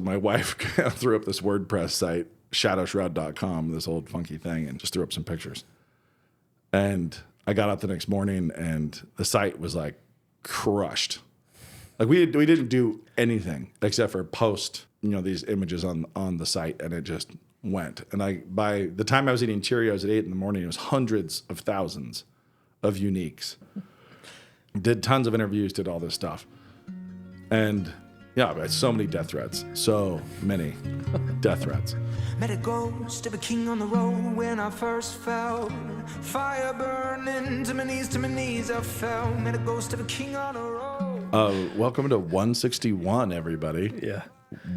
My wife threw up this WordPress site, shadowshroud.com, this old funky thing, and just threw up some pictures. And I got up the next morning, and the site was like crushed. Like we didn't do anything except for post, these images on the site, and it just went. And by the time I was eating Cheerios at 8 in the morning, it was hundreds of thousands of uniques. Did tons of interviews, did all this stuff. And yeah, I had so many death threats. So many death threats. Met a ghost of a king on the road when I first fell. Fire burning to my knees I fell. Met a ghost of a king on the road. Welcome to 161, everybody. Yeah.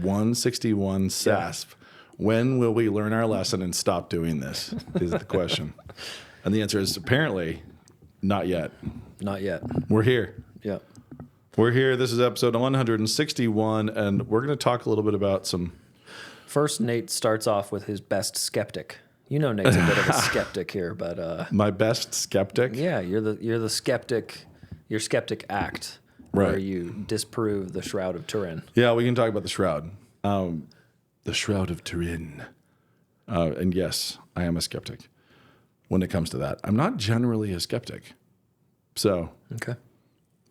161 SASF. When will we learn our lesson and stop doing this is the question. And the answer is apparently not yet. Not yet. We're here. Yeah. We're here. This is episode 161, and we're going to talk a little bit about some... First, Nate starts off with his best skeptic. You know Nate's a bit of a skeptic here, but... My best skeptic? Yeah, you're the skeptic, your skeptic act, right, where you disprove the Shroud of Turin. Yeah, we can talk about the Shroud. The Shroud of Turin. And yes, I am a skeptic when it comes to that. I'm not generally a skeptic. So... Okay.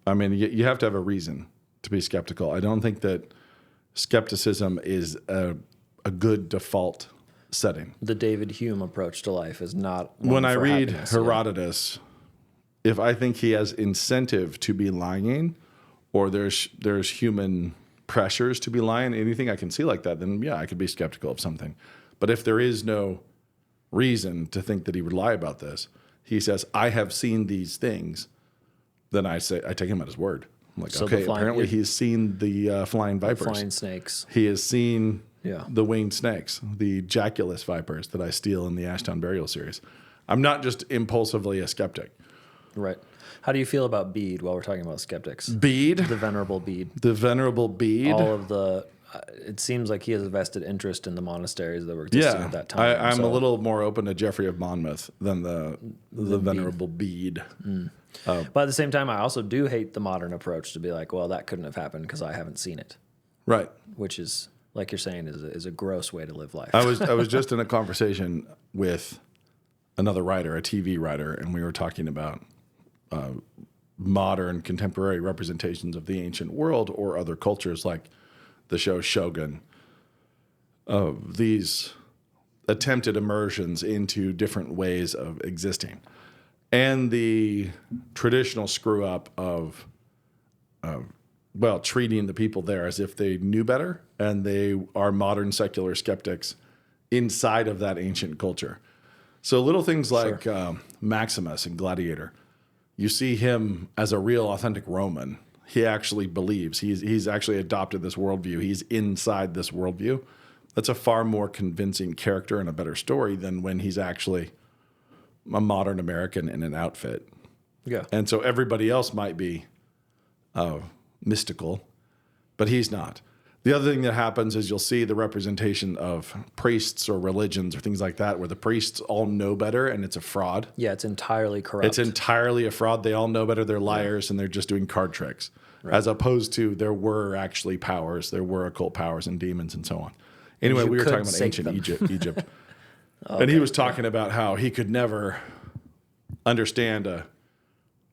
I mean, you have to have a reason to be skeptical. I don't think that skepticism is a good default setting. The David Hume approach to life is not one when I for read happiness, Herodotus, if I think he has incentive to be lying, or there's human pressures to be lying, anything I can see like that, then yeah, I could be skeptical of something. But if there is no reason to think that he would lie about this, he says, I have seen these things. Then I take him at his word. I'm like, so okay, apparently he's seen the flying vipers. Flying snakes. He has seen Yeah. the winged snakes, the jaculus vipers that I steal in the Ashtown Burial series. I'm not just impulsively a skeptic. Right. How do you feel about Bede while we're talking about skeptics? Bede? The Venerable Bede. The Venerable Bede? All of the... it seems like he has a vested interest in the monasteries that were existing at that time. I'm a little more open to Geoffrey of Monmouth than the Venerable Bede. But at the same time, I also do hate the modern approach to be like, well, that couldn't have happened because I haven't seen it. Right. Which is, like you're saying, is a gross way to live life. I was just in a conversation with another writer, a TV writer, and we were talking about modern contemporary representations of the ancient world or other cultures like the show Shogun. These attempted immersions into different ways of existing. And the traditional screw up of, treating the people there as if they knew better, and they are modern secular skeptics inside of that ancient culture. So little things like Maximus in Gladiator, you see him as a real, authentic Roman. He actually believes. He's actually adopted this worldview. He's inside this worldview. That's a far more convincing character and a better story than when he's actually a modern American in an outfit. Yeah. And so everybody else might be mystical, but he's not. The other thing that happens is you'll see the representation of priests or religions or things like that where the priests all know better and it's a fraud. Yeah, it's entirely corrupt. It's entirely a fraud. They all know better. They're liars and they're just doing card tricks. Right. As opposed to there were actually powers. There were occult powers and demons and so on. Anyway, we were talking about ancient Egypt. Okay. And he was talking about how he could never understand an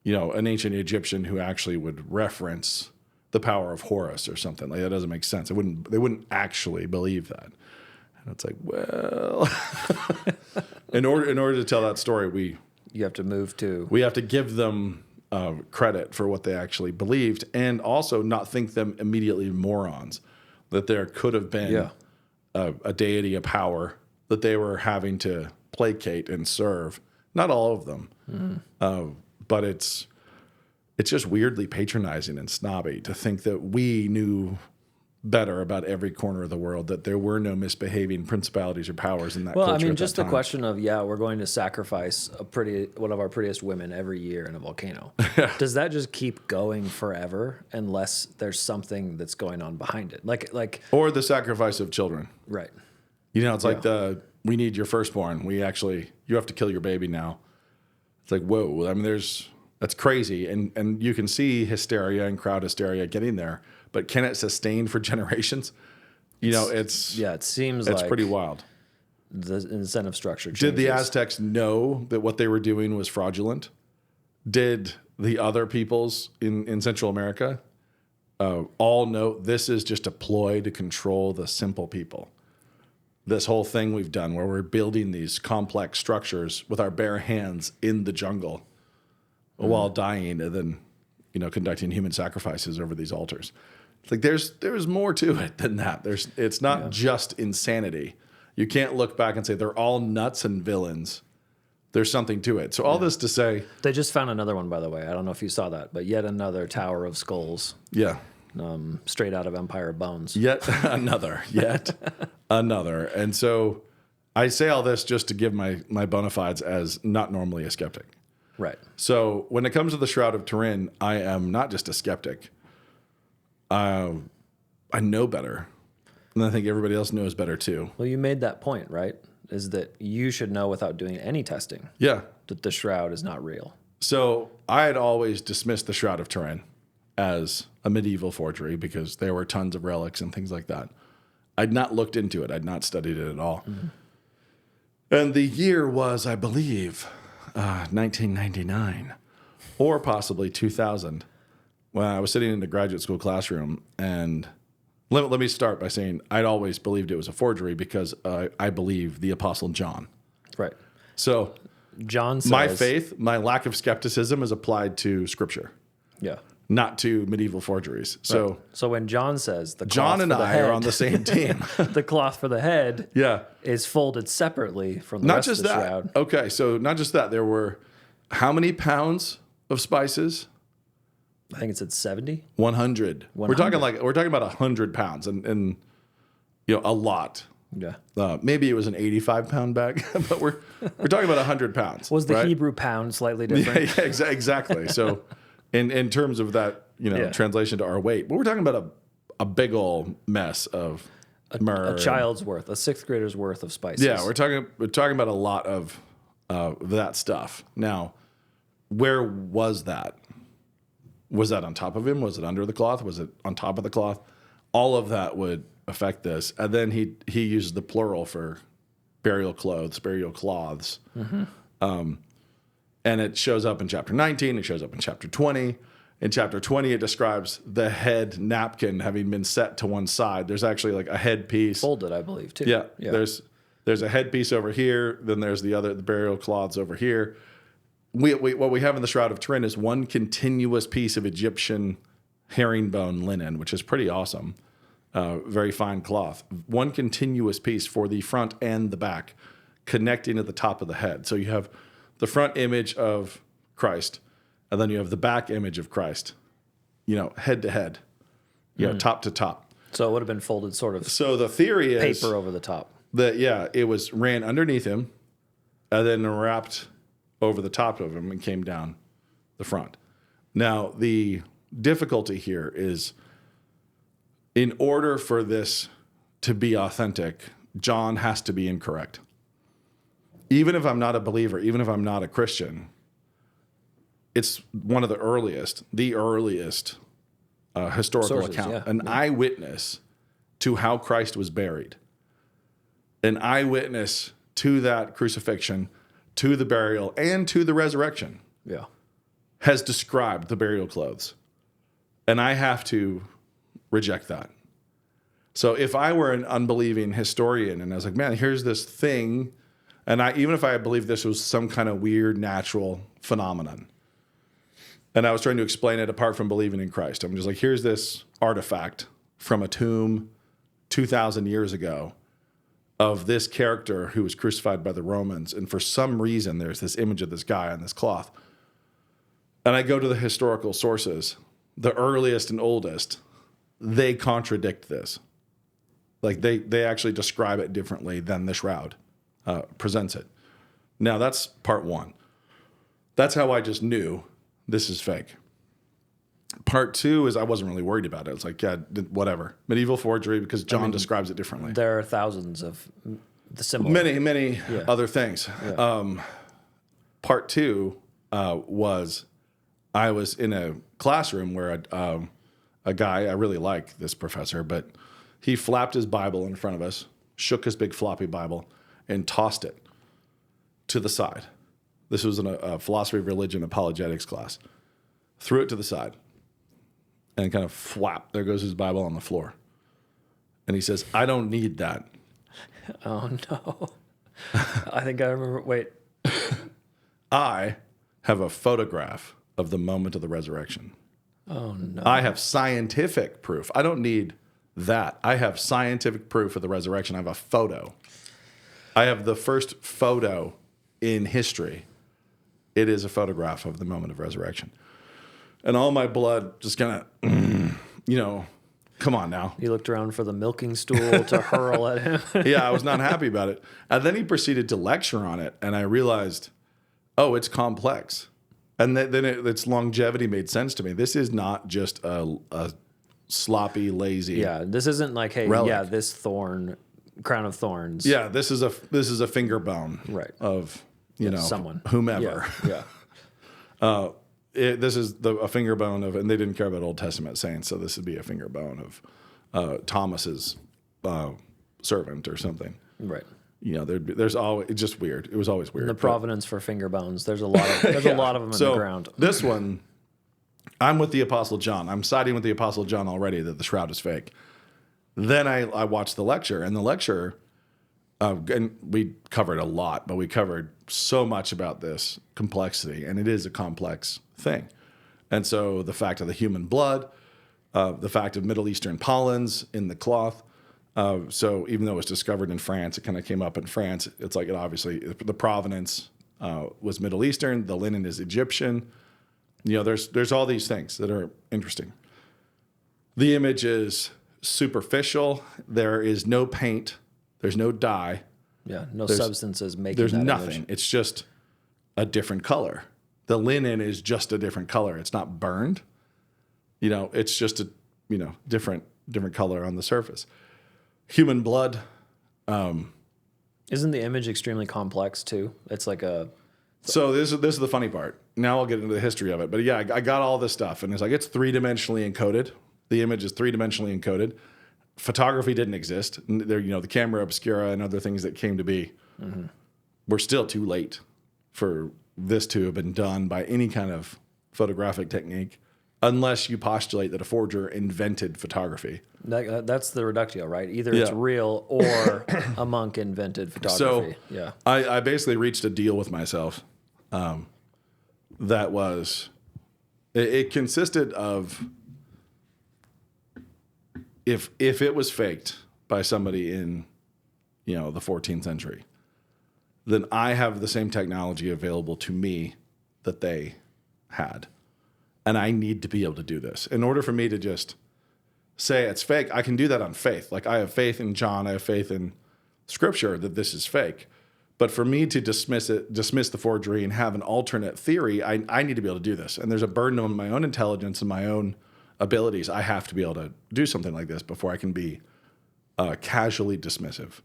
ancient Egyptian who actually would reference the power of Horus or something. Like that doesn't make sense. They wouldn't actually believe that. And it's like, well, in order to tell that story, we have to give them credit for what they actually believed, and also not think them immediately morons. That there could have been a deity, a power that they were having to placate and serve. Not all of them, but it's just weirdly patronizing and snobby to think that we knew better about every corner of the world, that there were no misbehaving principalities or powers in that culture. Well, I mean, at just that the time. question of, we're going to sacrifice one of our prettiest women every year in a volcano. Does that just keep going forever unless there's something that's going on behind it? Like, or the sacrifice of children. Right. It's like we need your firstborn. You have to kill your baby now. It's like, whoa. I mean, that's crazy. And you can see hysteria and crowd hysteria getting there, but can it sustain for generations? You know, it seems it's like pretty wild. The incentive structure changes. Did the Aztecs know that what they were doing was fraudulent? Did the other peoples in Central America all know this is just a ploy to control the simple people? This whole thing we've done where we're building these complex structures with our bare hands in the jungle while dying and then, you know, conducting human sacrifices over these altars. It's like there's more to it than that. It's not just insanity. You can't look back and say they're all nuts and villains. There's something to it. So all this to say... They just found another one, by the way. I don't know if you saw that, but yet another Tower of Skulls. Yeah. Straight out of Empire of Bones. Yet another. And so I say all this just to give my bona fides as not normally a skeptic. Right. So when it comes to the Shroud of Turin, I am not just a skeptic. I know better. And I think everybody else knows better too. Well, you made that point, right? Is that you should know without doing any testing. Yeah. That the shroud is not real. So I had always dismissed the Shroud of Turin as a medieval forgery because there were tons of relics and things like that. I'd not looked into it. I'd not studied it at all. Mm-hmm. And the year was, I believe, 1999 or possibly 2000 when I was sitting in the graduate school classroom. And let me start by saying I'd always believed it was a forgery because I believe the Apostle John. Right. So John says... My faith, my lack of skepticism is applied to Scripture. Yeah. Not to medieval forgeries. So, right. So when John says the cloth John and for the I head, are on the same team. The cloth for the head is folded separately from the not rest just of the that. shroud. Okay, so not just that. There were how many pounds of spices? I think it said 70. 100. We're talking about 100 pounds and you know, a lot. Yeah. Maybe it was an 85-pound bag, but we're talking about 100 pounds. Was the Hebrew pound slightly different? Yeah, exactly. So in terms of that, you know, translation to our weight, but we're talking about a big old mess of myrrh. A child's worth, a sixth grader's worth of spices. Yeah, we're talking about a lot of that stuff. Now, where was that? Was that on top of him? Was it under the cloth? Was it on top of the cloth? All of that would affect this. And then he used the plural for burial cloths. Mm-hmm. And it shows up in chapter 19. It shows up in chapter 20. In chapter 20, it describes the head napkin having been set to one side. There's actually like a headpiece. Folded, I believe, too. Yeah. There's a headpiece over here. Then there's the burial cloths over here. What we have in the Shroud of Turin is one continuous piece of Egyptian herringbone linen, which is pretty awesome. Very fine cloth. One continuous piece for the front and the back, connecting at the top of the head. So you have the front image of Christ, and then you have the back image of Christ, you know, head to head, you know, top to top. So it would have been folded sort of. So the theory is paper over the top. It was ran underneath him, and then wrapped over the top of him and came down the front. Now, the difficulty here is in order for this to be authentic, John has to be incorrect. Even if I'm not a believer, even if I'm not a Christian, it's one of the earliest historical sources, account, an eyewitness to how Christ was buried, an eyewitness to that crucifixion, to the burial, and to the resurrection, has described the burial clothes. And I have to reject that. So if I were an unbelieving historian and I was like, man, here's this thing, and even if I believed this was some kind of weird natural phenomenon, and I was trying to explain it apart from believing in Christ, I'm just like, here's this artifact from a tomb 2,000 years ago of this character who was crucified by the Romans. And for some reason, there's this image of this guy on this cloth. And I go to the historical sources, the earliest and oldest, they contradict this. Like they actually describe it differently than the Shroud presents it. Now that's part one. That's how I just knew this is fake. Part two is I wasn't really worried about it. It's like, yeah, whatever. Medieval forgery because John describes it differently. There are thousands of the similar. Many other things. Yeah. Part two was I was in a classroom where a guy, I really like this professor, but He flapped his Bible in front of us, shook his big floppy Bible, and tossed it to the side. This was in a philosophy of religion apologetics class. Threw it to the side and kind of flap. There goes his Bible on the floor. And he says, I don't need that. Oh, no. I think I remember. Wait. I have a photograph of the moment of the resurrection. Oh, no. I have scientific proof. I don't need that. I have scientific proof of the resurrection. I have a photo. I have the first photo in history. It is a photograph of the moment of resurrection. And all my blood just kind of, come on now. You looked around for the milking stool to hurl at him. Yeah, I was not happy about it. And then he proceeded to lecture on it, and I realized, oh, it's complex. And then its longevity made sense to me. This is not just a sloppy, lazy. Yeah, this isn't like, hey, relic. Yeah, this crown of thorns. Yeah, this is a finger bone, right, of someone, whomever. Yeah. This is a finger bone of, and they didn't care about Old Testament saints, so this would be a finger bone of Thomas's servant or something. Right. There's always, it's just weird. It was always weird. The provenance for finger bones. There's a lot of a lot of them in the ground. This one, I'm with the Apostle John. I'm siding with the Apostle John already that the shroud is fake. Then I watched the lecture, and the lecture, and we covered a lot, but we covered so much about this complexity, and it is a complex thing. And so the fact of the human blood, the fact of Middle Eastern pollens in the cloth. So even though it was discovered in France, it kind of came up in France. It's like the provenance was Middle Eastern. The linen is Egyptian. There's all these things that are interesting. The image is superficial. There is no paint. There's no dye. Yeah, there's substances making. There's that nothing. Image. It's just a different color. The linen is just a different color. It's not burned. It's just a different color on the surface. Human blood. Isn't the image extremely complex too? It's like a. So this is the funny part. Now I'll get into the history of it. But yeah, I got all this stuff, and it's like it's 3-dimensionally encoded. The image is 3-dimensionally encoded. Photography didn't exist. There, the camera obscura and other things that came to be. Mm-hmm. We're still too late for this to have been done by any kind of photographic technique, unless you postulate that a forger invented photography. That's the reductio, right? Either it's real or a monk invented photography. So yeah, I basically reached a deal with myself. That was, it consisted of, if it was faked by somebody in, the 14th century, then I have the same technology available to me that they had. And I need to be able to do this. In order for me to just say it's fake, I can do that on faith. Like I have faith in John, I have faith in Scripture that this is fake. But for me to dismiss the forgery and have an alternate theory, I need to be able to do this. And there's a burden on my own intelligence and my own abilities. I have to be able to do something like this before I can be casually dismissive.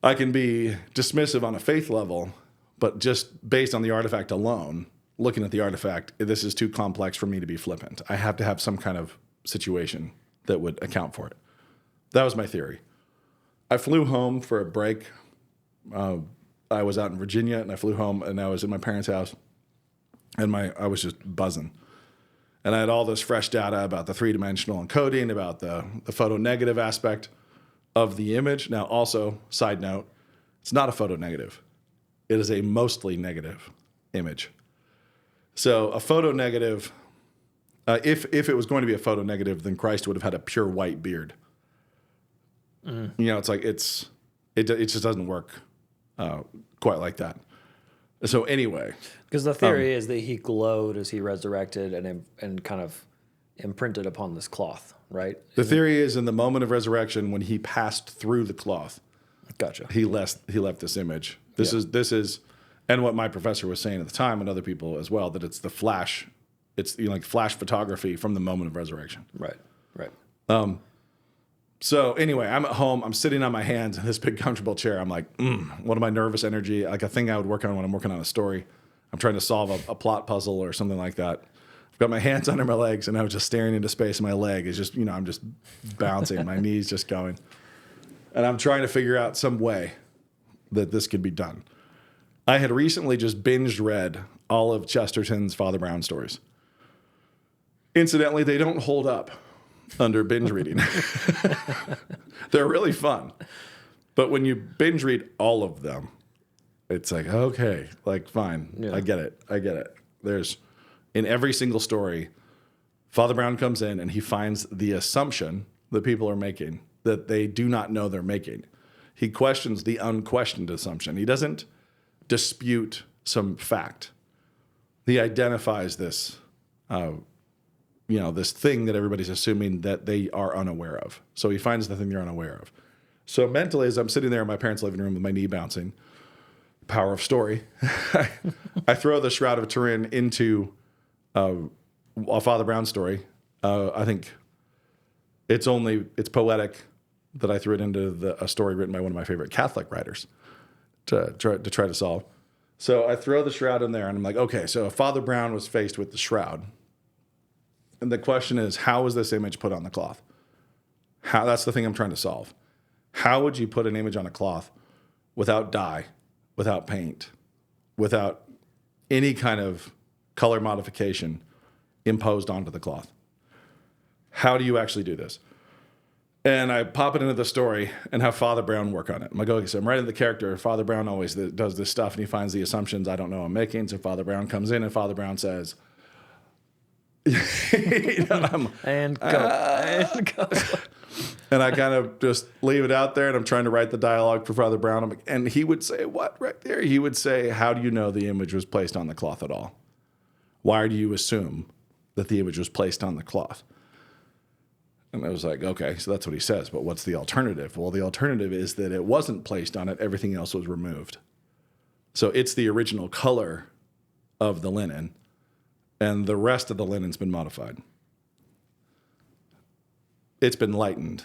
I can be dismissive on a faith level, but just based on the artifact alone, looking at the artifact, this is too complex for me to be flippant. I have to have some kind of situation that would account for it. That was my theory. I flew home for a break. I was out in Virginia, and I flew home, and I was in my parents' house, and I was just buzzing. And I had all this fresh data about the 3-dimensional encoding, about the photo negative aspect of the image. Now, also, side note, it's not a photo negative. It is a mostly negative image. So a photo negative, if it was going to be a photo negative, then Christ would have had a pure white beard. It's like it just doesn't work quite like that. So anyway, because the theory is that he glowed as he resurrected and kind of imprinted upon this cloth, right? The theory is in the moment of resurrection when he passed through the cloth. Gotcha. He left this image. This is. And what my professor was saying at the time, and other people as well, that it's the flash, it's like flash photography from the moment of resurrection. Right. So anyway, I'm at home, I'm sitting on my hands in this big comfortable chair. I'm like, what am I nervous energy? Like a thing I would work on when I'm working on a story. I'm trying to solve a plot puzzle or something like that. I've got my hands under my legs, and I was just staring into space, and my leg is just, I'm just bouncing. My knee's just going. And I'm trying to figure out some way that this could be done. I had recently just binged read all of Chesterton's Father Brown stories. Incidentally, they don't hold up under binge reading. They're really fun. But when you binge read all of them, it's like, okay, like, fine. Yeah. I get it. There's, in every single story, Father Brown comes in and he finds the assumption that people are making that they do not know they're making. He questions the unquestioned assumption. He doesn't dispute some fact. He identifies this, this thing that everybody's assuming that they are unaware of. So he finds the thing they're unaware of. So mentally, as I'm sitting there in my parents' living room with my knee bouncing, power of story, I throw the Shroud of Turin into a Father Brown story. I think it's poetic that I threw it into a story written by one of my favorite Catholic writers to try to solve. So I throw the shroud in there, and I'm like, okay, so Father Brown was faced with the shroud. And the question is, how was this image put on the cloth? That's the thing I'm trying to solve. How would you put an image on a cloth without dye, without paint, without any kind of color modification imposed onto the cloth? How do you actually do this? And I pop it into the story and have Father Brown work on it. I'm like, okay, so I'm writing the character. Father Brown always does this stuff, and he finds the assumptions I don't know I'm making. So Father Brown comes in, and Father Brown says, and go. And I kind of just leave it out there, and I'm trying to write the dialogue for Father Brown. And he would say, what right there? He would say, how do you know the image was placed on the cloth at all? Why do you assume that the image was placed on the cloth? And I was like, okay, so that's what he says, but what's the alternative? Well, the alternative is that it wasn't placed on it. Everything else was removed. So it's the original color of the linen, and the rest of the linen's been modified. It's been lightened,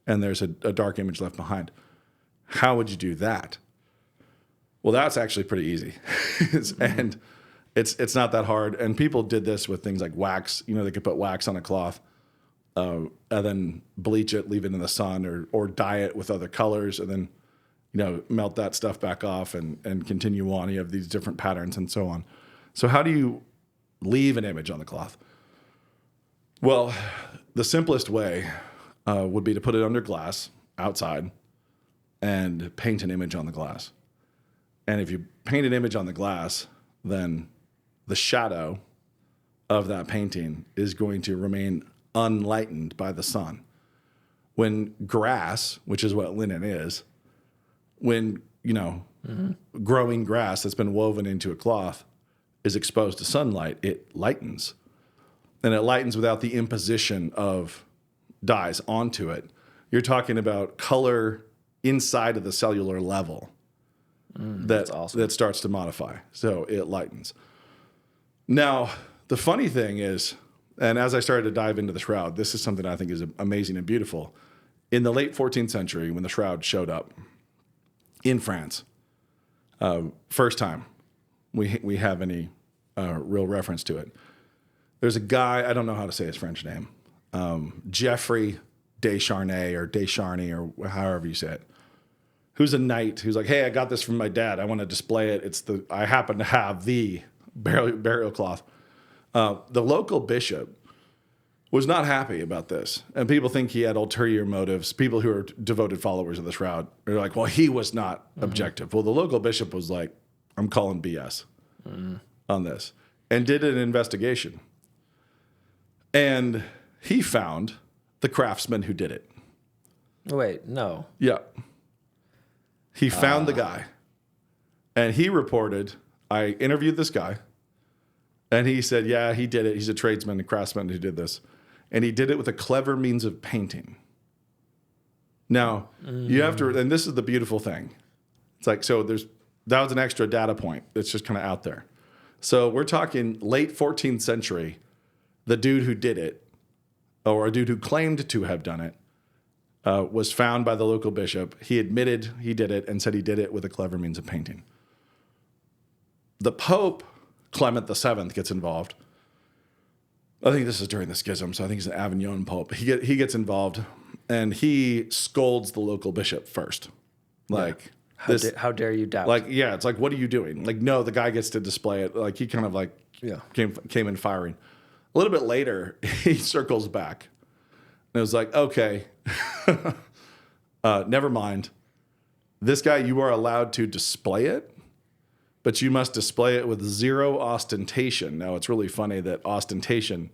and there's a dark image left behind. How would you do that? Well, that's actually pretty easy. And it's not that hard. And people did this with things like wax. They could put wax on a cloth, and then bleach it, leave it in the sun, or dye it with other colors, and then melt that stuff back off and continue on. You have these different patterns and so on. So how do you leave an image on the cloth? Well, the simplest way would be to put it under glass outside and paint an image on the glass. And if you paint an image on the glass, then the shadow of that painting is going to remain unlightened by the sun. When grass, which is what linen is, when, growing grass that's been woven into a cloth is exposed to sunlight, it lightens. And it lightens without the imposition of dyes onto it. You're talking about color inside of the cellular level that's awesome. That starts to modify. So it lightens. Now, the funny thing is, and as I started to dive into the shroud, this is something I think is amazing and beautiful. In the late 14th century, when the shroud showed up in France, first time we have any real reference to it. There's a guy, I don't know how to say his French name, Geoffrey Descharnay or Descharnay or however you say it, who's a knight who's like, hey, I got this from my dad. I want to display it. I happen to have the burial cloth. The local bishop was not happy about this. And people think he had ulterior motives. People who are devoted followers of the shroud are like, well, he was not objective. Well, the local bishop was like, I'm calling BS on this, and did an investigation. And he found the craftsman who did it. Wait, no. Yeah. He found the guy. And he reported, I interviewed this guy. And he said, yeah, he did it. He's a tradesman, a craftsman who did this. And he did it with a clever means of painting. Now, you have to, and this is the beautiful thing. It's like, so that was an extra data point that's just kind of out there. So we're talking late 14th century. The dude who did it, or a dude who claimed to have done it, was found by the local bishop. He admitted he did it and said he did it with a clever means of painting. The Pope, Clement VII, gets involved I think this is during the schism, so I think he's an Avignon pope. He gets involved, and he scolds the local bishop first. Like, how dare you doubt? Like, yeah, it's like, what are you doing? Like, no, the guy gets to display it. Like, he kind of like came in firing. A little bit later, he circles back. And it was like, okay, never mind. This guy, you are allowed to display it, but you must display it with zero ostentation. Now, it's really funny that ostentation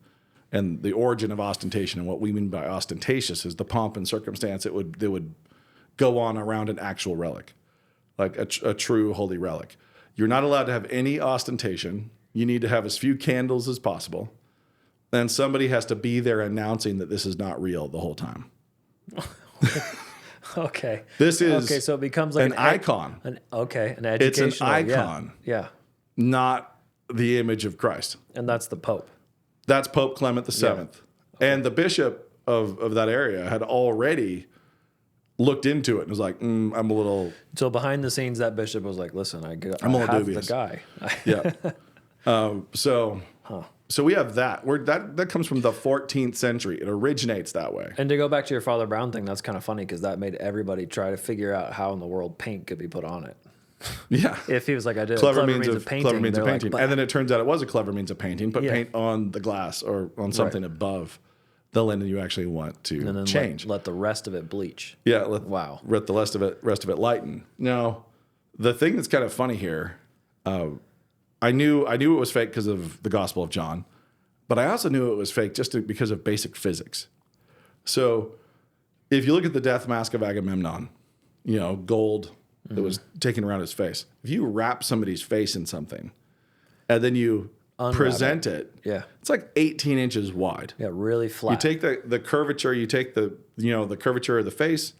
and the origin of ostentation and what we mean by ostentatious is the pomp and circumstance it would go on around an actual relic, like a true holy relic. You're not allowed to have any ostentation. You need to have as few candles as possible. And somebody has to be there announcing that this is not real the whole time. Okay. This is okay. So it becomes like an icon. An educational. It's an icon. Yeah. Not the image of Christ. And that's the Pope. That's Pope Clement VII. Yeah. Okay. And the bishop of that area had already looked into it and was like, I'm a little... So behind the scenes, that bishop was like, listen, I'm a little dubious. The guy. Yeah. So we have that. That comes from the 14th century. It originates that way. And to go back to your Father Brown thing, that's kind of funny because that made everybody try to figure out how in the world paint could be put on it. Yeah. If he was like, I did clever means of painting. Clever means of painting. Like, and then it turns out it was a clever means of painting. Put paint on the glass or on something above the linen you actually want to and then change. Let the rest of it bleach. Yeah. Let the rest of it lighten. Now, the thing that's kind of funny here, I knew it was fake because of the Gospel of John, but I also knew it was fake just because of basic physics. So if you look at the death mask of Agamemnon, gold that was taken around his face. If you wrap somebody's face in something and then you present it, it's like 18 inches wide. Yeah, really flat. You take the curvature, you take the curvature of the face,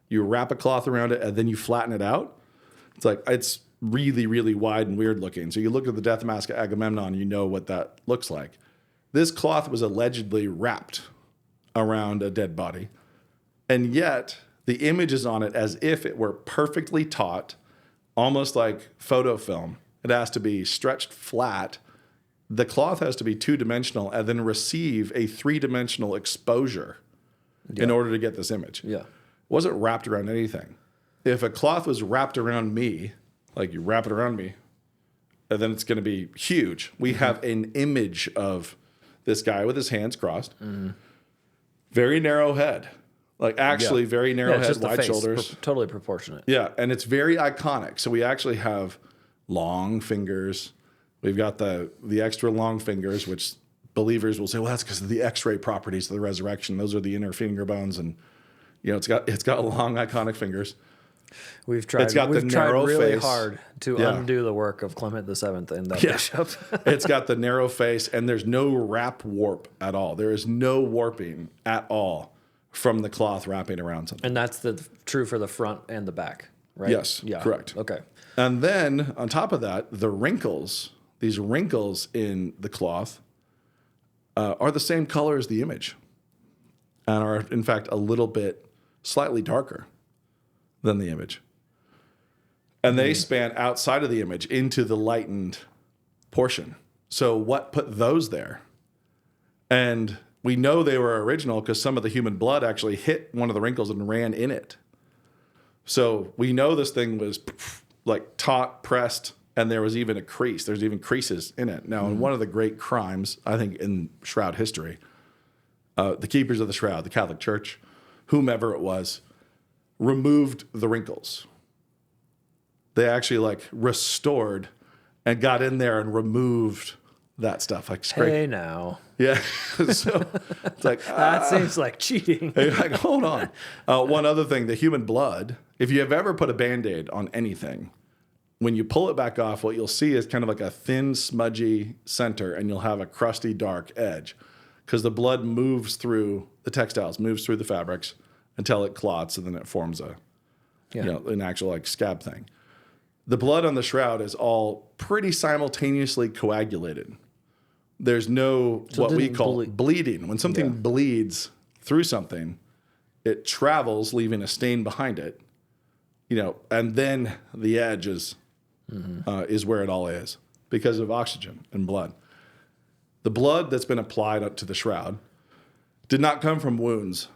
you wrap a cloth around it, and then you flatten it out. It's really, really wide and weird looking. So you look at the death mask of Agamemnon, you know what that looks like. This cloth was allegedly wrapped around a dead body, and yet the image is on it as if it were perfectly taut, almost like photo film. It has to be stretched flat. The cloth has to be two-dimensional and then receive a three-dimensional exposure in order to get this image. Yeah. It wasn't wrapped around anything. If a cloth was wrapped around me, like you wrap it around me, and then it's going to be huge. We have an image of this guy with his hands crossed, very narrow head, like actually very narrow head, wide shoulders. Totally proportionate. Yeah, and it's very iconic. So we actually have long fingers. We've got the extra long fingers, which believers will say, well, that's because of the X-ray properties of the resurrection. Those are the inner finger bones, and it's got long iconic fingers. We've tried really hard to undo the work of Clement VII and that bishop. It's got the narrow face, and there's no wrap warp at all. There is no warping at all from the cloth wrapping around something. And that's true for the front and the back, right? Yes, correct. Okay. And then on top of that, these wrinkles in the cloth are the same color as the image and are, in fact, a little bit slightly darker than the image. And they span outside of the image into the lightened portion. So what put those there? And we know they were original because some of the human blood actually hit one of the wrinkles and ran in it. So we know this thing was like taut, pressed, and there was even a crease. There's even creases in it. Now, in one of the great crimes, I think, in Shroud history, the keepers of the Shroud, the Catholic Church, whomever it was, removed the wrinkles. They actually restored and got in there and removed that stuff. Hey now. Yeah. So it's like that seems like cheating. Hold on. One other thing, the human blood, if you have ever put a Band-Aid on anything, when you pull it back off, what you'll see is kind of like a thin, smudgy center, and you'll have a crusty, dark edge because the blood moves through the textiles, moves through the fabrics until it clots, and then it forms an actual scab thing. The blood on the shroud is all pretty simultaneously coagulated. There's no what we call bleeding. When something bleeds through something, it travels, leaving a stain behind it. And then the edge is where it all is because of oxygen and blood. The blood that's been applied up to the shroud did not come from wounds.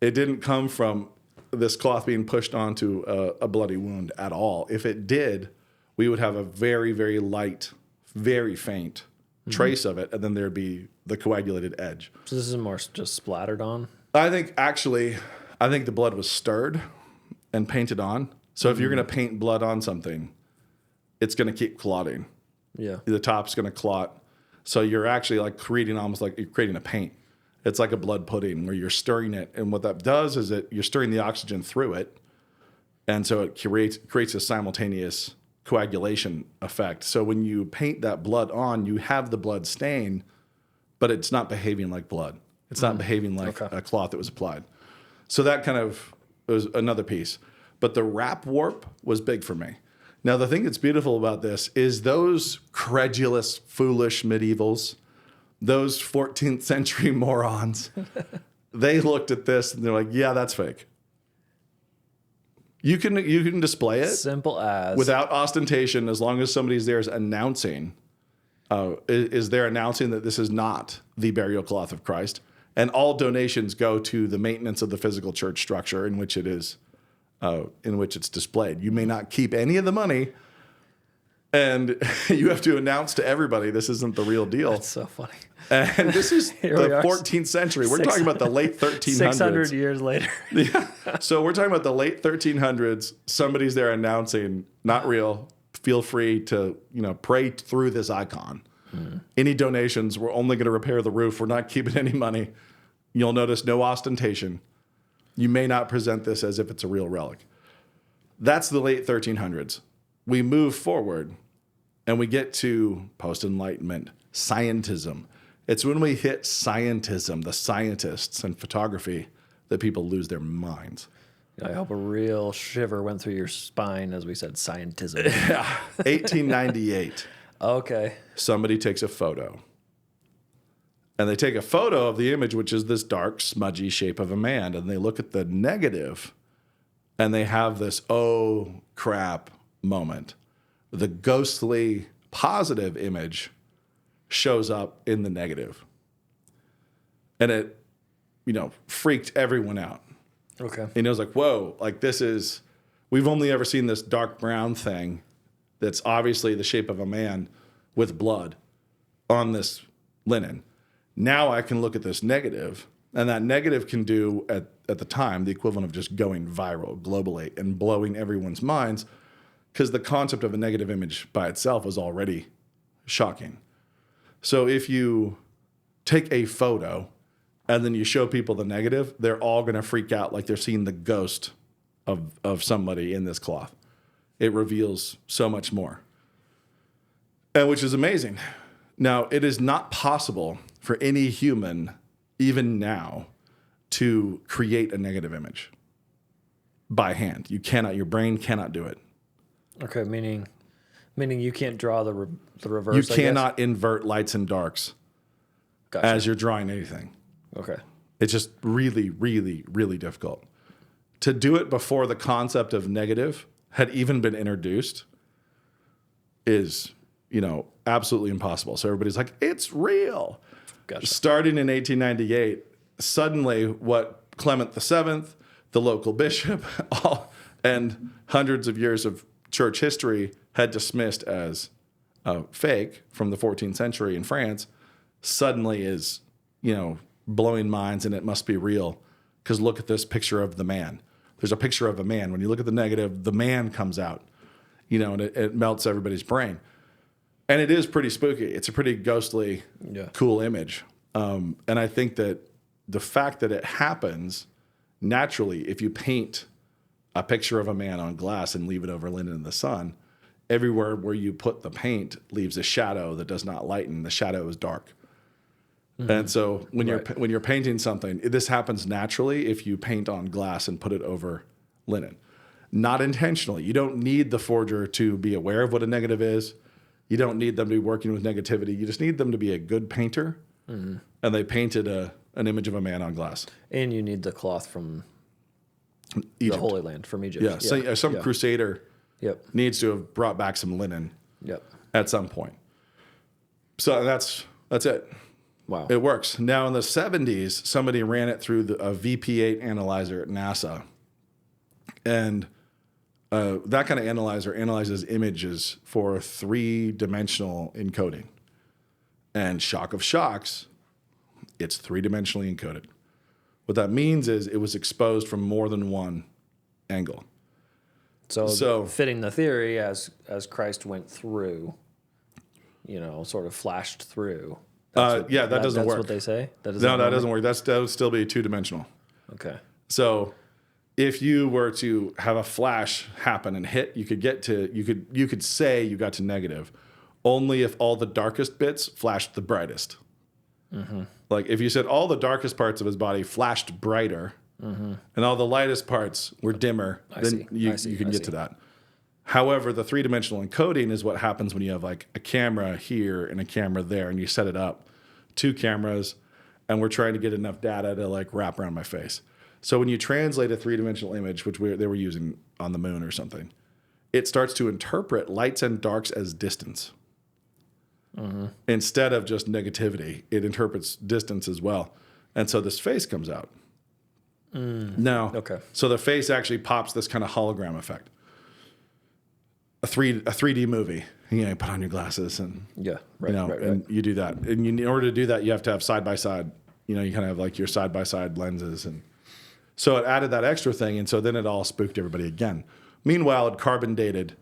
It didn't come from this cloth being pushed onto a bloody wound at all. If it did, we would have a very, very light, very faint trace of it, and then there'd be the coagulated edge. So this is more just splattered on? I think the blood was stirred and painted on. So if you're going to paint blood on something, it's going to keep clotting. Yeah. The top's going to clot. So you're actually like creating almost like you're creating a paint. It's like a blood pudding where you're stirring it. And what that does is you're stirring the oxygen through it. And so it creates a simultaneous coagulation effect. So when you paint that blood on, you have the blood stain, but it's not behaving like blood. It's not behaving like a cloth that was applied. So that kind of was another piece. But the wrap warp was big for me. Now, the thing that's beautiful about this is those credulous, foolish medievals, those 14th century morons, they looked at this and they're like, yeah, that's fake. You can display it simple as without ostentation, as long as somebody's there is announcing that this is not the burial cloth of Christ, and all donations go to the maintenance of the physical church structure in which it is, in which it's displayed. You may not keep any of the money, and you have to announce to everybody this isn't the real deal. That's so funny. And this is the 14th century. We're talking about the late 1300s. 600 years later. Yeah. So we're talking about the late 1300s. Somebody's there announcing, not real. Feel free to, pray through this icon. Any donations, we're only going to repair the roof. We're not keeping any money. You'll notice no ostentation. You may not present this as if it's a real relic. That's the late 1300s. We move forward and we get to post-Enlightenment, scientism. It's when we hit scientism, the scientists and photography, that people lose their minds. I hope a real shiver went through your spine as we said scientism. Yeah. 1898. Okay. Somebody takes a photo. And they take a photo of the image, which is this dark, smudgy shape of a man. And they look at the negative and they have this, oh, crap moment. The ghostly positive image shows up in the negative. And it, freaked everyone out. Okay. And it was like, whoa, like we've only ever seen this dark brown thing that's obviously the shape of a man with blood on this linen. Now I can look at this negative, and that negative can do, at the time, the equivalent of just going viral globally and blowing everyone's minds, because the concept of a negative image by itself was already shocking. So if you take a photo and then you show people the negative, they're all going to freak out like they're seeing the ghost of somebody in this cloth. It reveals so much more, and which is amazing. Now, it is not possible for any human, even now, to create a negative image by hand. You cannot. Your brain cannot do it. Okay, meaning you can't draw the reverse. You cannot invert lights and darks as you're drawing anything. Okay. It's just really, really, really difficult. To do it before the concept of negative had even been introduced is, absolutely impossible. So everybody's like, it's real. Gotcha. Starting in 1898, suddenly what Clement VII, the local bishop, and hundreds of years of church history had dismissed as fake from the 14th century in France, suddenly is, blowing minds, and it must be real. Because look at this picture of the man. There's a picture of a man. When you look at the negative, the man comes out, and it melts everybody's brain. And it is pretty spooky. It's a pretty ghostly, cool image. And I think that the fact that it happens naturally, if you paint a picture of a man on glass and leave it over linen in the sun, everywhere where you put the paint leaves a shadow that does not lighten. The shadow is dark. Mm-hmm. And so when you're painting something, this happens naturally if you paint on glass and put it over linen. Not intentionally. You don't need the forger to be aware of what a negative is. You don't need them to be working with negativity. You just need them to be a good painter. Mm-hmm. And they painted an image of a man on glass. And you need the cloth from Egypt. The Holy Land, from Egypt. Yeah, so some crusader needs to have brought back some linen at some point. So that's That's it. Wow. It works. Now in the 70s, somebody ran it through a VP8 analyzer at NASA. And that kind of analyzer analyzes images for 3-dimensional encoding. And shock of shocks, it's 3-dimensionally encoded. What that means is it was exposed from more than one angle. So fitting the theory, as Christ went through, sort of flashed through. That doesn't work. That's what they say? That doesn't work. That would still be 2-dimensional. Okay. So if you were to have a flash happen and hit, you could say you got to negative only if all the darkest bits flashed the brightest. Mm-hmm. Like if you said all the darkest parts of his body flashed brighter and all the lightest parts were dimmer, then you can get to that. However, the 3-dimensional encoding is what happens when you have like a camera here and a camera there, and you set it up, 2 cameras, and we're trying to get enough data to like wrap around my face. So when you translate a 3-dimensional image, which they were using on the moon or something, it starts to interpret lights and darks as distance. Mm-hmm. Instead of just negativity, it interprets distance as well. And so this face comes out. Now, so the face actually pops this kind of hologram effect. A 3D movie. You put on your glasses and and you do that. And in order to do that, you have to have side by side. You kind of have like your side by side lenses, and so it added that extra thing. And so then it all spooked everybody again. Meanwhile, it carbon dated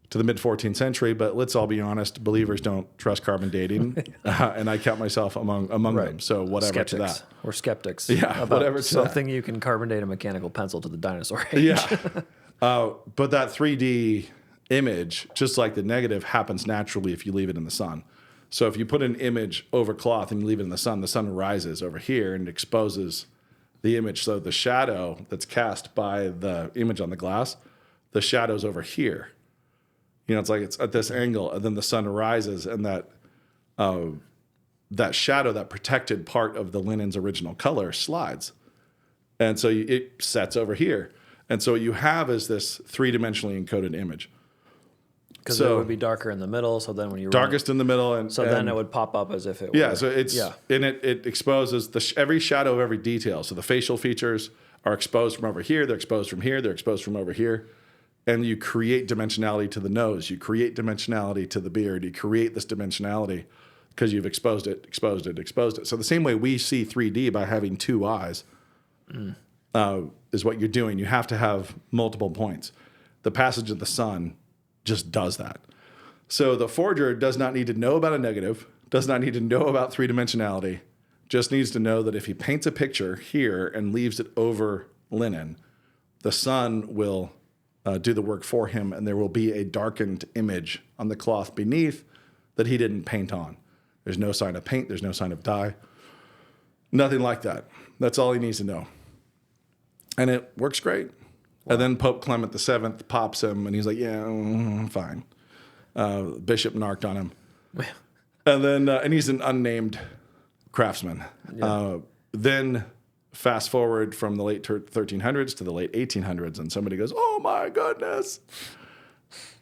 to the mid 14th century, but let's all be honest, believers don't trust carbon dating, and I count myself among them. So whatever skeptics. To that. We're skeptics. Yeah, about whatever to something that. You can carbon date a mechanical pencil to the dinosaur age. Yeah, but that 3D image, just like the negative, happens naturally if you leave it in the sun. So if you put an image over cloth and you leave it in the sun rises over here and exposes the image. So the shadow that's cast by the image on the glass, the shadow's over here. It's like it's at this angle, and then the sun rises, and that shadow, that protected part of the linen's original color, slides, and so it sets over here, and so what you have is this 3-dimensionally encoded image. Because it would be darker in the middle, so then when you darkest in the middle, and then it would pop up as if it were. Yeah, so it exposes every shadow of every detail. So the facial features are exposed from over here, they're exposed from here, they're exposed from over here. And you create dimensionality to the nose. You create dimensionality to the beard. You create this dimensionality because you've exposed it. So the same way we see 3D by having 2 eyes is what you're doing. You have to have multiple points. The passage of the sun just does that. So the forger does not need to know about a negative, does not need to know about 3-dimensionality, just needs to know that if he paints a picture here and leaves it over linen, the sun will do the work for him, and there will be a darkened image on the cloth beneath that he didn't paint on. There's no sign of paint. There's no sign of dye. Nothing like that. That's all he needs to know. And it works great. Wow. And then Pope Clement VII pops him, and he's like, fine. Bishop narked on him. And then and he's an unnamed craftsman. Yeah. Then fast forward from the late 1300s to the late 1800s, and somebody goes, oh my goodness,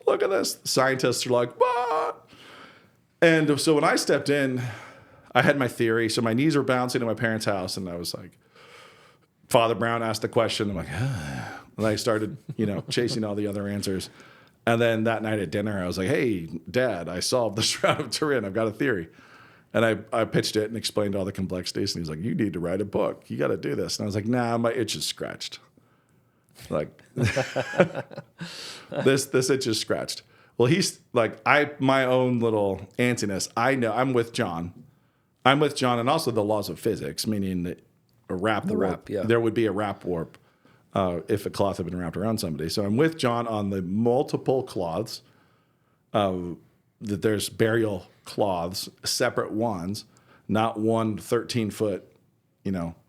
look at this. Scientists are like, what? And so when I stepped in, I had my theory. So my knees were bouncing in my parents' house, and I was like, Father Brown asked the question. I'm like, and I started, chasing all the other answers. And then that night at dinner, I was like, hey, Dad, I solved the Shroud of Turin. I've got a theory. And I pitched it and explained all the complexities. And he was like, you need to write a book. You got to do this. And I was like, nah, my itch is scratched. Like, this itch is scratched. Well, he's like, my own little antsiness. I know I'm with John. And also the laws of physics, meaning that there would be a wrap warp if a cloth had been wrapped around somebody. So I'm with John on the multiple cloths, that there's burial cloths, separate ones, not one 13-foot,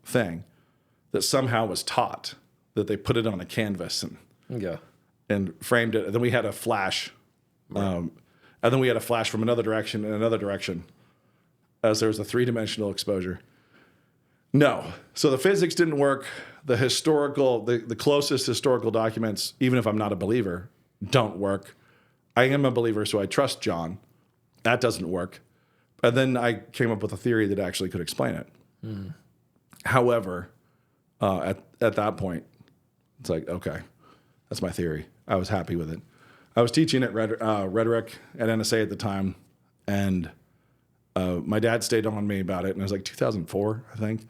thing that somehow was taught, that they put it on a canvas and framed it. And then we had a flash, and then we had a flash from another direction and another direction, as there was a 3-dimensional exposure. No. So the physics didn't work. The closest historical documents, even if I'm not a believer, don't work. I am a believer, so I trust John. That doesn't work. And then I came up with a theory that actually could explain it. However, at that point, it's like, okay, that's my theory. I was happy with it. I was teaching at rhetoric at NSA at the time, and my dad stayed on me about it, and it was like 2004, I think.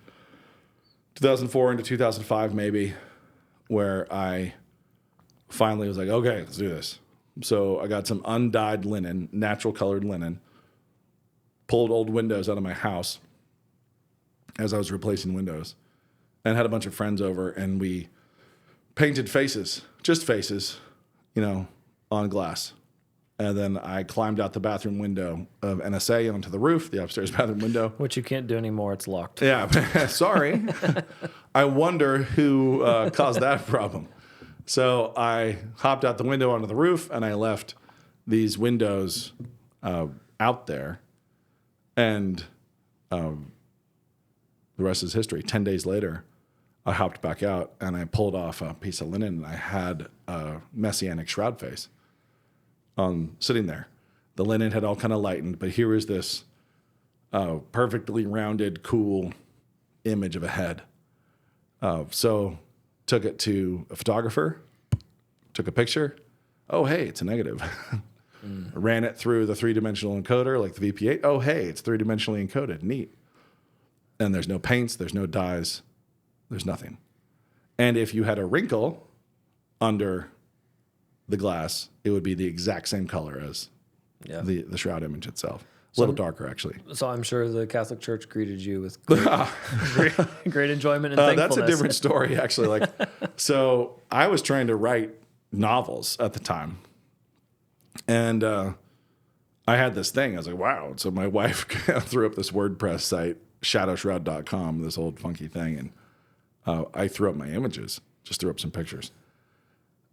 2004 into 2005, maybe, where I finally was like, okay, let's do this. So I got some undyed linen, natural colored linen, pulled old windows out of my house as I was replacing windows, and had a bunch of friends over, and we painted faces, just faces, on glass. And then I climbed out the bathroom window of NSA onto the roof, the upstairs bathroom window. Which you can't do anymore. It's locked. Yeah, sorry. I wonder who caused that problem. So I hopped out the window onto the roof, and I left these windows out there. And the rest is history. 10 days later, I hopped back out, and I pulled off a piece of linen, and I had a messianic shroud face sitting there. The linen had all kind of lightened, but here was this perfectly rounded, cool image of a head. So took it to a photographer, took a picture. Oh, hey, it's a negative. Ran it through the three-dimensional encoder like the VP8. Oh, hey, it's three-dimensionally encoded. Neat. And there's no paints, there's no dyes, there's nothing. And if you had a wrinkle under the glass, it would be the exact same color as the shroud image itself. A little darker, actually. So I'm sure the Catholic Church greeted you with great enjoyment and thankfulness. That's a different story, actually. So I was trying to write novels at the time. And I had this thing. I was like, wow. So my wife threw up this WordPress site, shadowshroud.com, this old funky thing. And I threw up my images, just threw up some pictures.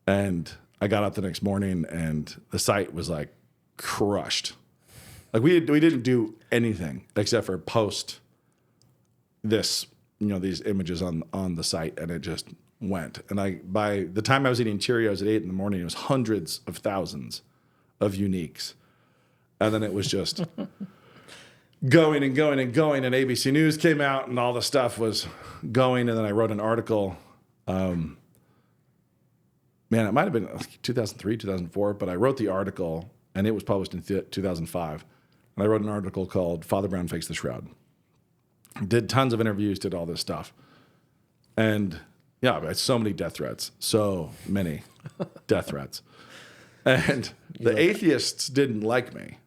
And I got up the next morning, and the site was like crushed. Like we didn't do anything except for post this, these images on the site, and it just went. And by the time I was eating Cheerios at 8 in the morning, it was hundreds of thousands of uniques. And then it was just going and going and going, and ABC News came out, and all the stuff was going. And then I wrote an article. Man, it might have been 2003, 2004, but I wrote the article, and it was published in 2005. And I wrote an article called Father Brown Fakes the Shroud. Did tons of interviews, did all this stuff. And yeah, I had so many death threats. So many death threats. And the atheists didn't like me,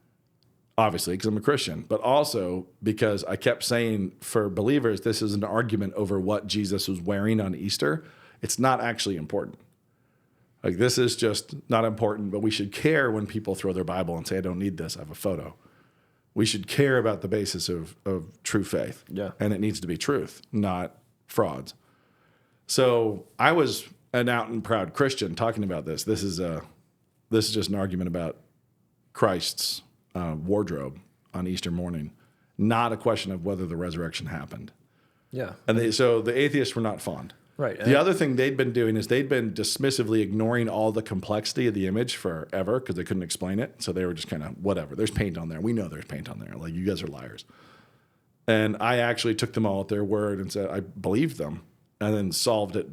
obviously, because I'm a Christian, but also because I kept saying, for believers, this is an argument over what Jesus was wearing on Easter. It's not actually important. Like, this is just not important, but we should care when people throw their Bible and say, I don't need this, I have a photo. We should care about the basis of true faith. Yeah. And it needs to be truth, not frauds. So I was an out and proud Christian talking about this. This is just an argument about Christ's wardrobe on Easter morning, not a question of whether the resurrection happened. Yeah. And so the atheists were not fond. Right. The other thing they'd been doing is they'd been dismissively ignoring all the complexity of the image forever because they couldn't explain it. So they were just kind of, whatever, there's paint on there. We know there's paint on there. Like, you guys are liars. And I actually took them all at their word and said, I believed them, and then solved it,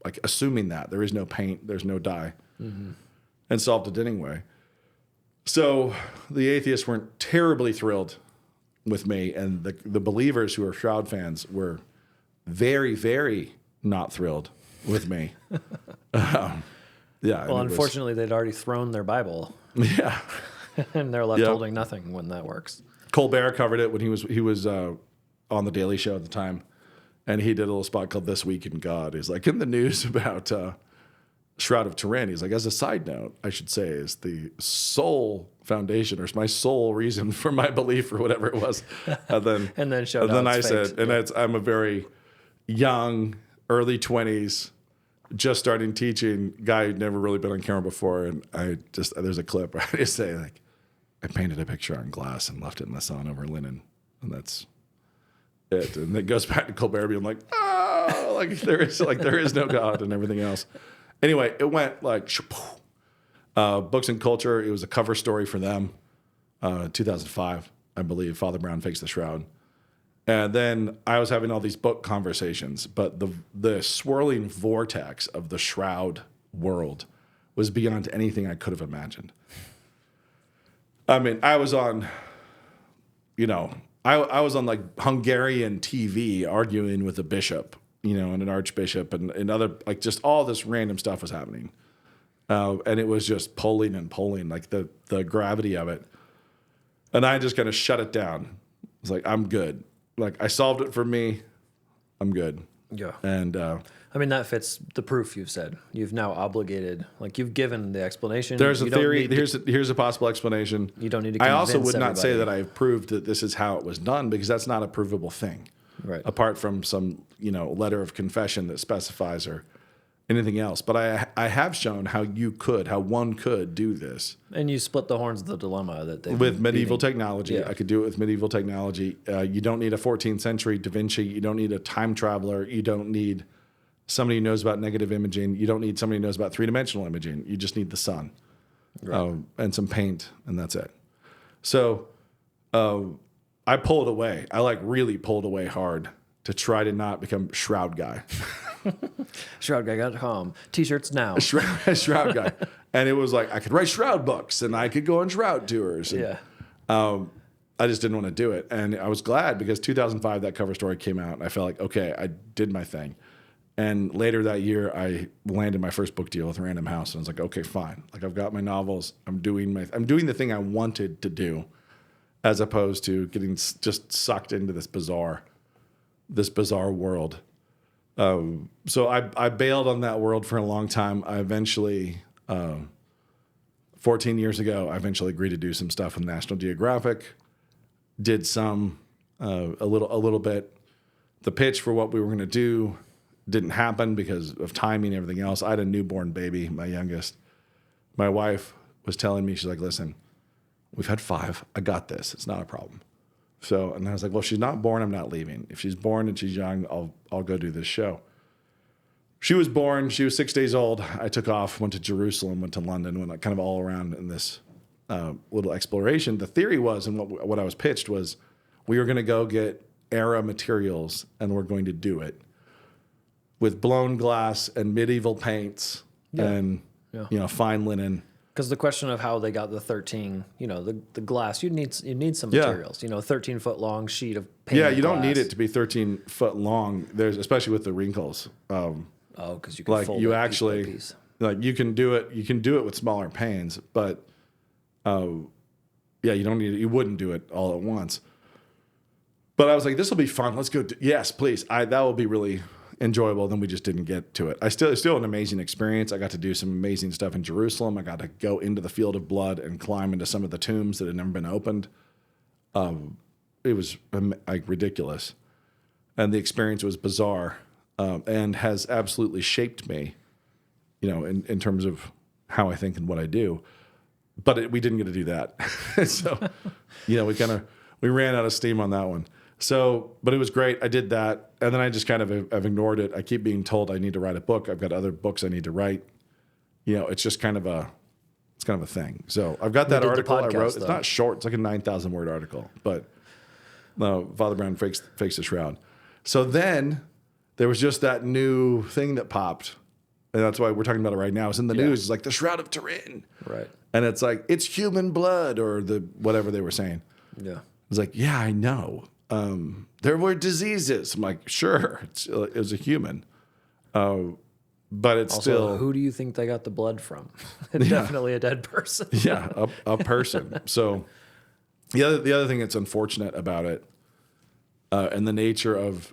like assuming that there is no paint, there's no dye, and solved it anyway. So the atheists weren't terribly thrilled with me, and the believers who are Shroud fans were very, very not thrilled with me. Yeah. Well, unfortunately, they'd already thrown their Bible. Yeah. And they're left holding nothing when that works. Colbert covered it when he was on the Daily Show at the time, and he did a little spot called This Week in God. He's like, in the news about Shroud of Turin, he's like, as a side note, I should say, is the sole foundation or my sole reason for my belief or whatever it was. And then I said, and I'm a very young, early 20s, just starting teaching guy who'd never really been on camera before. And there's a clip where I just say, like, I painted a picture on glass and left it in the sun over linen. And that's it. And it goes back to Colbert being like, there is no God and everything else. Anyway, it went like, Books and Culture. It was a cover story for them, 2005. I believe, Father Brown Fakes the Shroud. And then I was having all these book conversations, but the swirling vortex of the Shroud world was beyond anything I could have imagined. I mean, I was on, I was on like Hungarian TV arguing with a bishop, and an archbishop and other, like just all this random stuff was happening. And it was just pulling, like the gravity of it. And I just kind of shut it down. I was like, I'm good. Like, I solved it for me. I'm good. Yeah. And I mean, that fits the proof you've said. You've now obligated, like you've given the explanation. There's a theory. Here's a possible explanation. You don't need to I convince also would not say everybody. that I've proved that this is how it was done, because that's not a provable thing. Right. Apart from some, letter of confession that specifies or anything else. But I have shown how one could do this. And you split the horns of the dilemma that they with medieval technology. Yeah. I could do it with medieval technology. You don't need a 14th century Da Vinci. You don't need a time traveler. You don't need somebody who knows about negative imaging. You don't need somebody who knows about three-dimensional imaging. You just need the sun, right. And some paint, and that's it. So I pulled away. I really pulled away hard to try to not become Shroud Guy. ShroudGuy.com. T-shirts now. Shroud Guy. And it was like, I could write Shroud books and I could go on Shroud tours. And, Yeah. I just didn't want to do it. And I was glad, because 2005, that cover story came out and I felt like, okay, I did my thing. And later that year, I landed my first book deal with Random House. And I was like, okay, fine. Like, I've got my novels. I'm doing the thing I wanted to do, as opposed to getting just sucked into this bizarre world. So I bailed on that world for a long time. I eventually, 14 years ago, I eventually agreed to do some stuff with National Geographic. Did some, a little bit. The pitch for what we were going to do didn't happen because of timing and everything else. I had a newborn baby, my youngest. My wife was telling me, she's like, listen, we've had 5. I got this. It's not a problem. So, and I was like, well, if she's not born, I'm not leaving. If she's born and she's young, I'll go do this show. She was born. She was 6 days old. I took off, went to Jerusalem, went to London, went kind of all around in this little exploration. The theory was, and what I was pitched was, we were going to go get era materials and we're going to do it with blown glass and medieval paints and fine linen. Because the question of how they got the 13, the glass, you need some materials. 13-foot long sheet of paint. Yeah, you don't need it to be 13 foot long. There's, especially with the wrinkles. Because you can fold you it actually piece by piece. like you can do it. You can do it with smaller panes, but you don't need it. You wouldn't do it all at once. But I was like, this will be fun. Let's go. Yes, please. That will be really enjoyable. Then we just didn't get to it. It's still an amazing experience. I got to do some amazing stuff in Jerusalem. I got to go into the field of blood and climb into some of the tombs that had never been opened. It was ridiculous, and the experience was bizarre, and has absolutely shaped me, in terms of how I think and what I do. But we didn't get to do that, so we ran out of steam on that one. So, but it was great. I did that, and then I just kind of have ignored it. I keep being told I need to write a book. I've got other books I need to write. It's just kind of a thing. So I've got that article I wrote. It's not short. It's like a 9,000 word article, but Father Brown fakes the Shroud. So then there was just that new thing that popped, and that's why we're talking about it right now. It's in the news. It's like the Shroud of Turin, right? And it's like, it's human blood, or whatever they were saying. Yeah, it's like, yeah, I know. There were diseases. I'm like, sure, it was a human. But it's also, still. Who do you think they got the blood from? Definitely a dead person. Yeah, a person. So the other thing that's unfortunate about it, and the nature of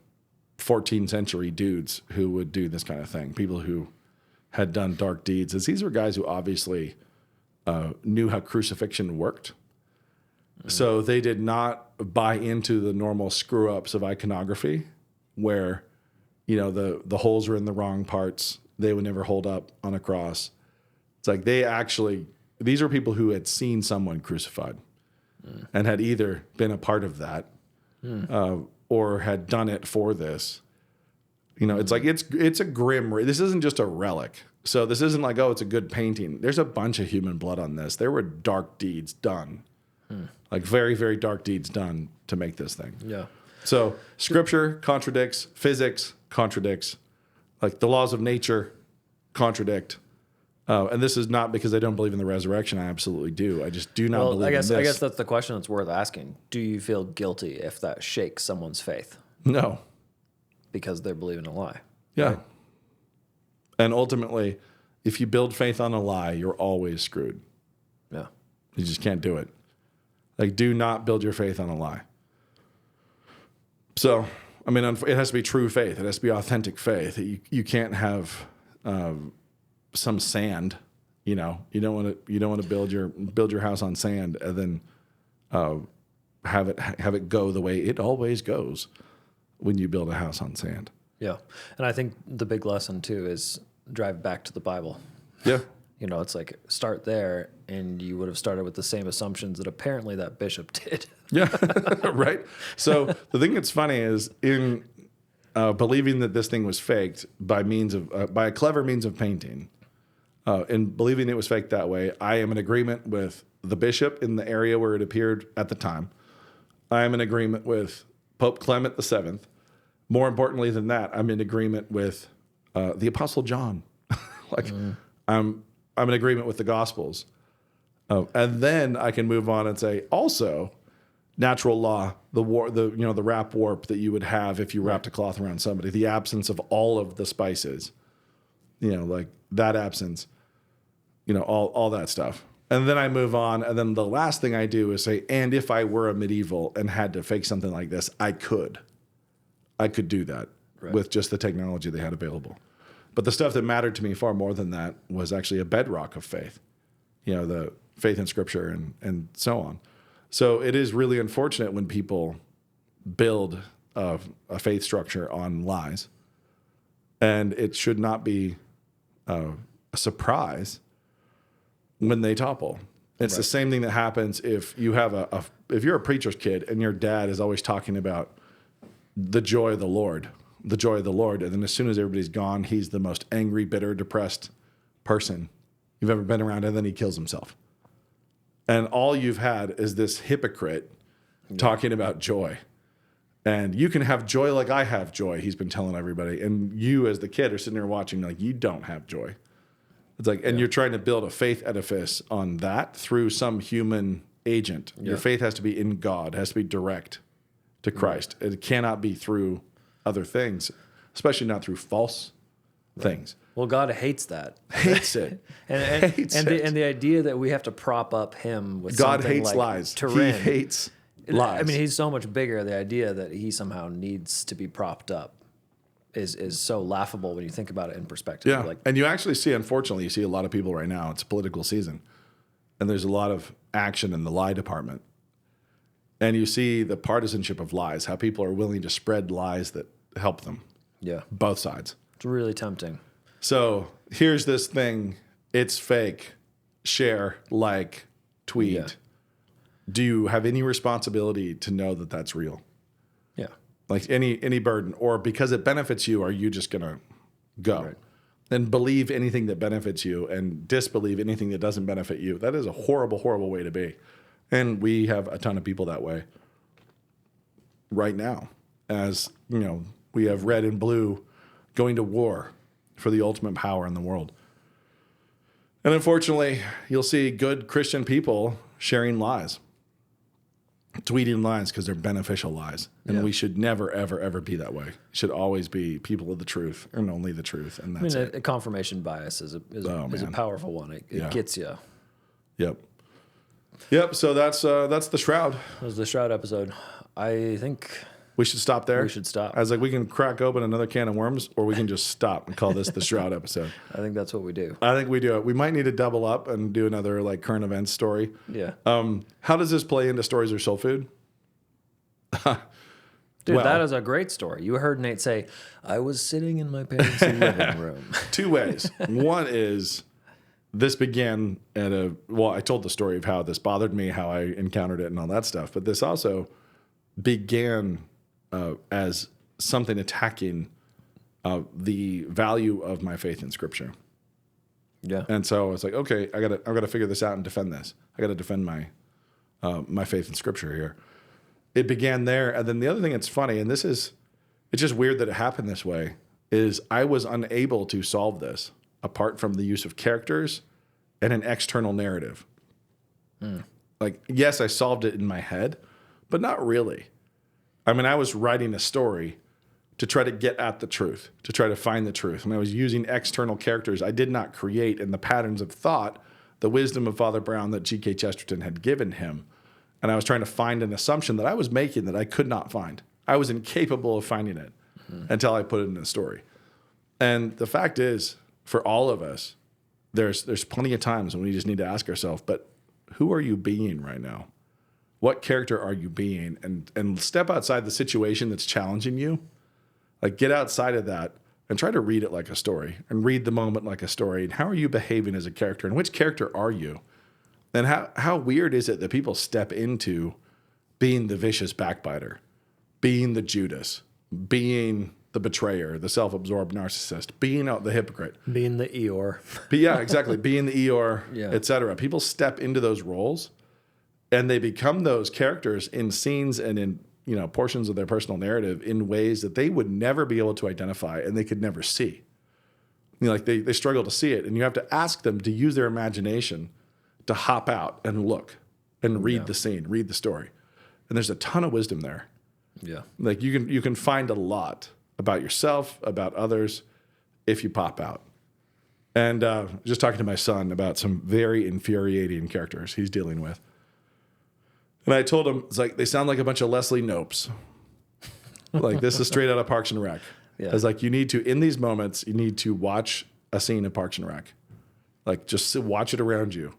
14th century dudes who would do this kind of thing, people who had done dark deeds, is these were guys who obviously knew how crucifixion worked. So they did not buy into the normal screw-ups of iconography where, the holes are in the wrong parts. They would never hold up on a cross. It's like these are people who had seen someone crucified and had either been a part of that or had done it for this. It's like, it's a grim, this isn't just a relic. So this isn't like, oh, it's a good painting. There's a bunch of human blood on this. There were dark deeds done. Like very, very dark deeds done to make this thing. Yeah. So scripture contradicts, physics contradicts, like the laws of nature contradict. And this is not because I don't believe in the resurrection. I absolutely do. I just do not believe in this. I guess that's the question that's worth asking. Do you feel guilty if that shakes someone's faith? No. Because they're believing a lie. Yeah. Right? And ultimately, if you build faith on a lie, you're always screwed. Yeah. You just can't do it. Like, do not build your faith on a lie. So, I mean, it has to be true faith. It has to be authentic faith. You can't have some sand. You know, you don't want to build your house on sand and then have it go the way it always goes when you build a house on sand. Yeah, and I think the big lesson too is drive back to the Bible. Yeah. You know, it's like start there, and you would have started with the same assumptions that apparently that bishop did. Yeah, right. So the thing that's funny is in believing that this thing was faked by a clever means of painting, and believing it was faked that way, I am in agreement with the bishop in the area where it appeared at the time. I am in agreement with Pope Clement VII. More importantly than that, I'm in agreement with the Apostle John. I'm in agreement with the Gospels. And then I can move on and say, also, natural law, the wrap warp that you would have if you wrapped a cloth around somebody, the absence of all of the spices, like that absence, all that stuff. And then I move on, and then the last thing I do is say, and if I were a medieval and had to fake something like this, I could do that with just the technology they had available. But the stuff that mattered to me far more than that was actually a bedrock of faith, the faith in Scripture and so on. So it is really unfortunate when people build a faith structure on lies. And it should not be a surprise when they topple. It's the same thing that happens if you have if you're a preacher's kid and your dad is always talking about the joy of the Lord, and then as soon as everybody's gone, he's the most angry, bitter, depressed person you've ever been around, and then he kills himself. And all you've had is this hypocrite talking about joy. And you can have joy like I have joy, he's been telling everybody. And you as the kid are sitting there watching like, you don't have joy. It's like, and you're trying to build a faith edifice on that through some human agent. Your faith has to be in God, it has to be direct to Christ. It cannot be through other things, especially not through false things. Well, God hates that. Hates it. and the idea that we have to prop up him with God something hates like lies. Turin, He hates lies. I mean, he's so much bigger. The idea that he somehow needs to be propped up is so laughable when you think about it in perspective. Yeah, and you actually see, unfortunately, you see a lot of people right now. It's a political season, and there's a lot of action in the lie department. And you see the partisanship of lies, how people are willing to spread lies that help them. Yeah. Both sides. It's really tempting. So here's this thing. It's fake. Share, like, tweet. Yeah. Do you have any responsibility to know that that's real? Yeah. Like any burden, or because it benefits you, are you just going to go? Right. And believe anything that benefits you and disbelieve anything that doesn't benefit you. That is a horrible, horrible way to be. And we have a ton of people that way right now. As, we have red and blue going to war for the ultimate power in the world. And unfortunately, you'll see good Christian people sharing lies, tweeting lies because they're beneficial lies. And we should never, ever, ever be that way. It should always be people of the truth and only the truth. And that's a confirmation bias is a powerful one. It gets you. Yep. So that's the Shroud. That was the Shroud episode. I think we should stop there. We should stop. I was like, we can crack open another can of worms, or we can just stop and call this the Shroud episode. I think that's what we do. I think we do it. We might need to double up and do another current events story. Yeah. How does this play into Stories or Soul Food? Dude, that is a great story. You heard Nate say, I was sitting in my parents' living room. Two ways. One is this began I told the story of how this bothered me, how I encountered it and all that stuff. But this also began as something attacking the value of my faith in Scripture. Yeah. And so I was like, okay, I gotta figure this out and defend this. I gotta defend my my faith in Scripture here. It began there. And then the other thing that's funny, and it's just weird that it happened this way, is I was unable to solve this apart from the use of characters and an external narrative. Like, yes, I solved it in my head, but not really. I mean, I was writing a story to try to get at the truth, to try to find the truth. And I was using external characters I did not create, and the patterns of thought, the wisdom of Father Brown that G.K. Chesterton had given him. And I was trying to find an assumption that I was making that I could not find. I was incapable of finding it until I put it in a story. And the fact is, for all of us, there's plenty of times when we just need to ask ourselves, but who are you being right now? What character are you being? And step outside the situation that's challenging you. Like, get outside of that and try to read it like a story and read the moment like a story. And how are you behaving as a character? And which character are you? And how weird is it that people step into being the vicious backbiter, being the Judas, being the betrayer, the self-absorbed narcissist, being the hypocrite. Being the Eeyore. But yeah, exactly. Being the Eeyore, Yeah. etc. People step into those roles and they become those characters in scenes and in portions of their personal narrative in ways that they would never be able to identify and they could never see. Like they struggle to see it. And you have to ask them to use their imagination to hop out and look and read the scene, read the story. And there's a ton of wisdom there. Yeah. Like you can find a lot about yourself, about others, if you pop out. And just talking to my son about some very infuriating characters he's dealing with. And I told him, it's like, they sound like a bunch of Leslie Nopes. Like, this is straight out of Parks and Rec. Yeah. It's like, in these moments, you need to watch a scene of Parks and Rec. Like, just watch it around you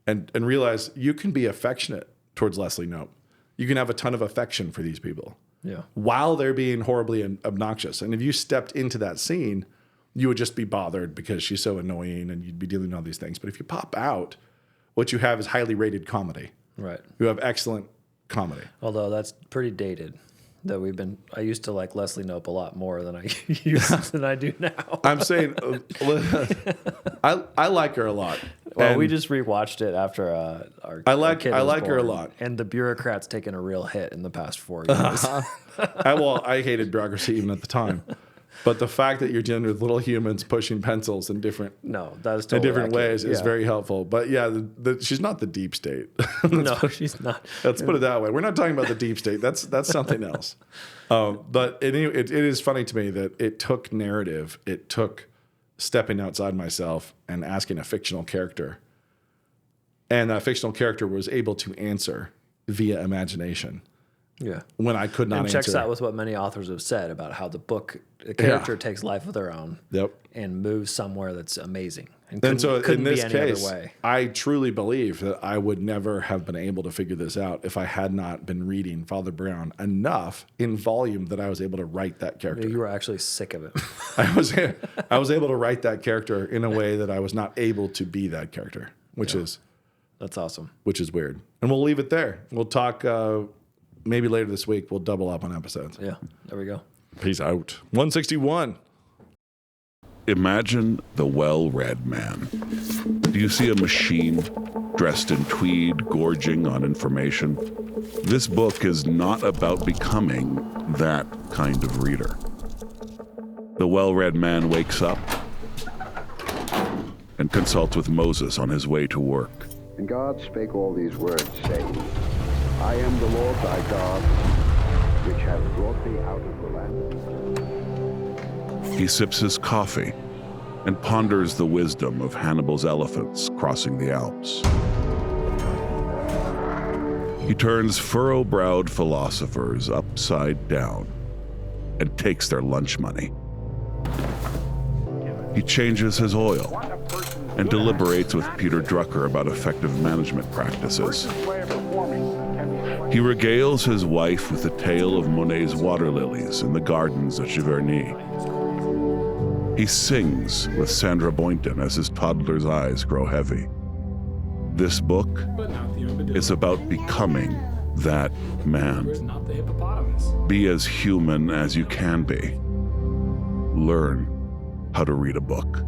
and realize you can be affectionate towards Leslie Knope. You can have a ton of affection for these people. Yeah. While they're being horribly obnoxious. And if you stepped into that scene, you would just be bothered because she's so annoying and you'd be dealing with all these things. But if you pop out, what you have is highly rated comedy. Right. You have excellent comedy. Although that's pretty dated. I used to like Leslie Knope a lot more than I do now. I'm saying, I like her a lot. Well, And we just rewatched it after our I like kid was her a born, lot. and the bureaucrat's taken a real hit in the past 4 years. I hated bureaucracy even at the time. But the fact that you're dealing with little humans pushing pencils in different that's totally different accurate. ways is very helpful. But yeah, she's not the deep state. No, she's not. Let's put it that way. We're not talking about the deep state. That's something else. But it is funny to me that it took narrative. It took stepping outside myself and asking a fictional character. And that fictional character was able to answer via imagination. Yeah. When I could not And answer. checks out with what many authors have said about how the character takes life of their own. Yep. And moves somewhere that's amazing. And so in this be any case, other way. I truly believe that I would never have been able to figure this out if I had not been reading Father Brown enough in volume that I was able to write that character. You were actually sick of it. I was able to write that character in a way that I was not able to be that character, which is That's awesome. Which is weird. And we'll leave it there. We'll talk maybe later this week. We'll double up on episodes. Yeah, there we go. Peace out. 161. Imagine the well-read man. Do you see a machine dressed in tweed, gorging on information? This book is not about becoming that kind of reader. The well-read man wakes up and consults with Moses on his way to work. And God spake all these words, saying, I am the Lord thy God, which hath brought thee out of the land. He sips his coffee and ponders the wisdom of Hannibal's elephants crossing the Alps. He turns furrow-browed philosophers upside down and takes their lunch money. He changes his oil and deliberates with Peter Drucker about effective management practices. He regales his wife with the tale of Monet's water lilies in the gardens at Giverny. He sings with Sandra Boynton as his toddler's eyes grow heavy. This book is about becoming that man. Be as human as you can be. Learn how to read a book.